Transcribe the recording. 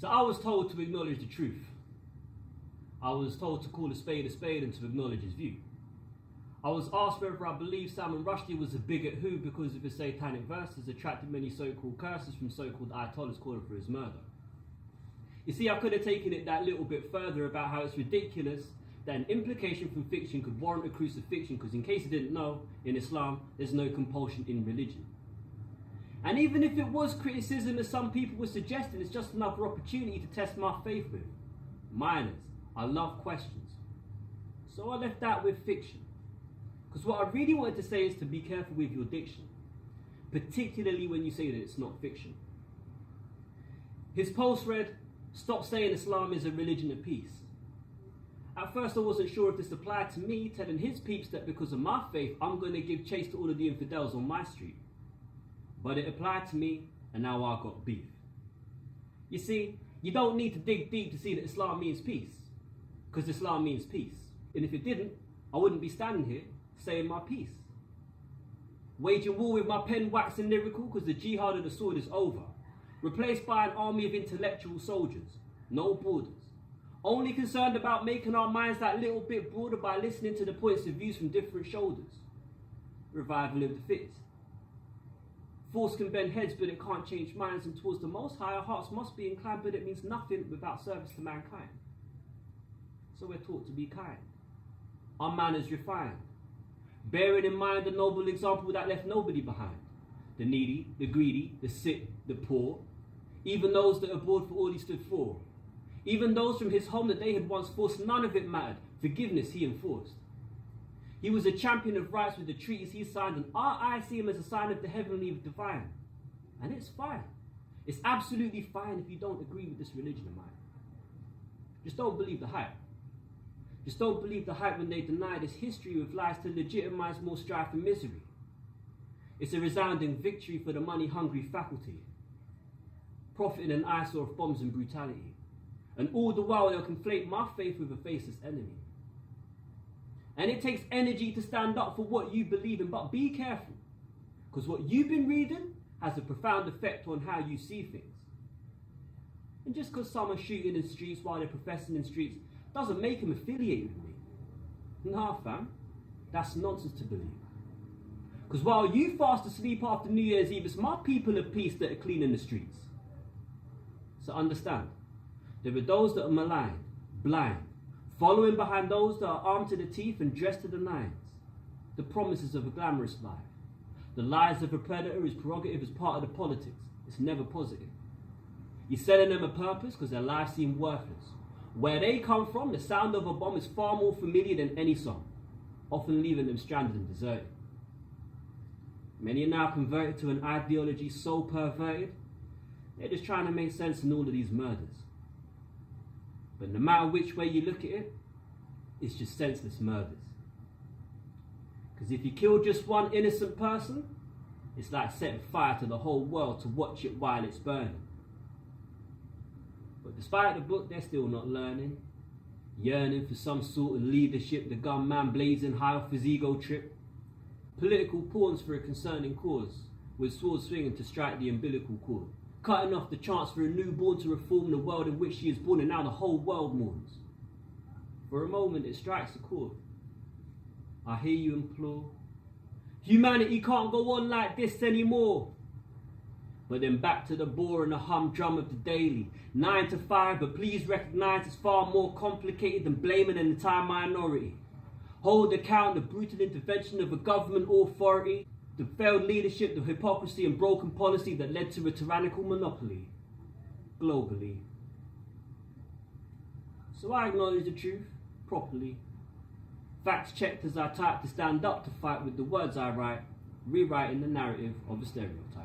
So I was told to acknowledge the truth. I was told to call a spade and to acknowledge his view. I was asked whether I believed Salman Rushdie was a bigot who, because of his satanic verses, attracted many so-called curses from so-called ayatollahs calling for his murder. You see, I could have taken it that little bit further about how it's ridiculous that an implication from fiction could warrant a crucifixion, because in case you didn't know, in Islam, there's no compulsion in religion. And even if it was criticism, as some people were suggesting, it's just another opportunity to test my faith with. Minors, I love questions. So I left that with fiction. Because what I really wanted to say is to be careful with your diction, particularly when you say that it's not fiction. His post read, "Stop saying Islam is a religion of peace." At first I wasn't sure if this applied to me, telling his peeps that because of my faith, I'm going to give chase to all of the infidels on my street. But it applied to me, and now I got beef. You see, you don't need to dig deep to see that Islam means peace, because Islam means peace. And if it didn't, I wouldn't be standing here saying my piece. Waging war with my pen waxing lyrical, because the jihad of the sword is over. Replaced by an army of intellectual soldiers, no borders. Only concerned about making our minds that little bit broader by listening to the points of views from different shoulders. Revival of the fittest. Force can bend heads, but it can't change minds, and towards the Most High our hearts must be inclined, but it means nothing without service to mankind. So we're taught to be kind. Our manners refined, bearing in mind the noble example that left nobody behind. The needy, the greedy, the sick, the poor, even those that abhorred for all he stood for. Even those from his home that they had once forced, none of it mattered. Forgiveness he enforced. He was a champion of rights with the treaties he signed, and our eyes see him as a sign of the heavenly divine. And it's fine. It's absolutely fine if you don't agree with this religion of mine. Just don't believe the hype. Just don't believe the hype when they deny this history with lies to legitimize more strife and misery. It's a resounding victory for the money-hungry faculty, profiting an eyesore of bombs and brutality. And all the while they'll conflate my faith with a faceless enemy. And it takes energy to stand up for what you believe in, but be careful, because what you've been reading has a profound effect on how you see things. And just because some are shooting in streets while they're professing in streets doesn't make them affiliated with me. Nah, fam, that's nonsense to believe. Because while you fast asleep after New Year's Eve, it's my people of peace that are cleaning the streets. So understand, there are those that are maligned, blind, following behind those that are armed to the teeth and dressed to the nines. The promises of a glamorous life. The lies of a predator is prerogative as part of the politics. It's never positive. You're selling them a purpose because their lives seem worthless. Where they come from, the sound of a bomb is far more familiar than any song, often leaving them stranded and deserted. Many are now converted to an ideology so perverted, they're just trying to make sense in all of these murders. But no matter which way you look at it, it's just senseless murders. Because if you kill just one innocent person, it's like setting fire to the whole world to watch it while it's burning. But despite the book, they're still not learning, yearning for some sort of leadership, the gunman blazing high off his ego trip, political pawns for a concerning cause, with swords swinging to strike the umbilical cord, cutting off the chance for a newborn to reform the world in which she is born, and now the whole world mourns. For a moment it strikes a chord. I hear you implore, humanity can't go on like this anymore. But then back to the bore and the humdrum of the daily. 9 to 5, but please recognize it's far more complicated than blaming an entire minority. Hold account the brutal intervention of a government authority, the failed leadership, the hypocrisy and broken policy that led to a tyrannical monopoly globally. So I acknowledge the truth properly. Facts checked as I type to stand up to fight with the words I write, rewriting the narrative of a stereotype.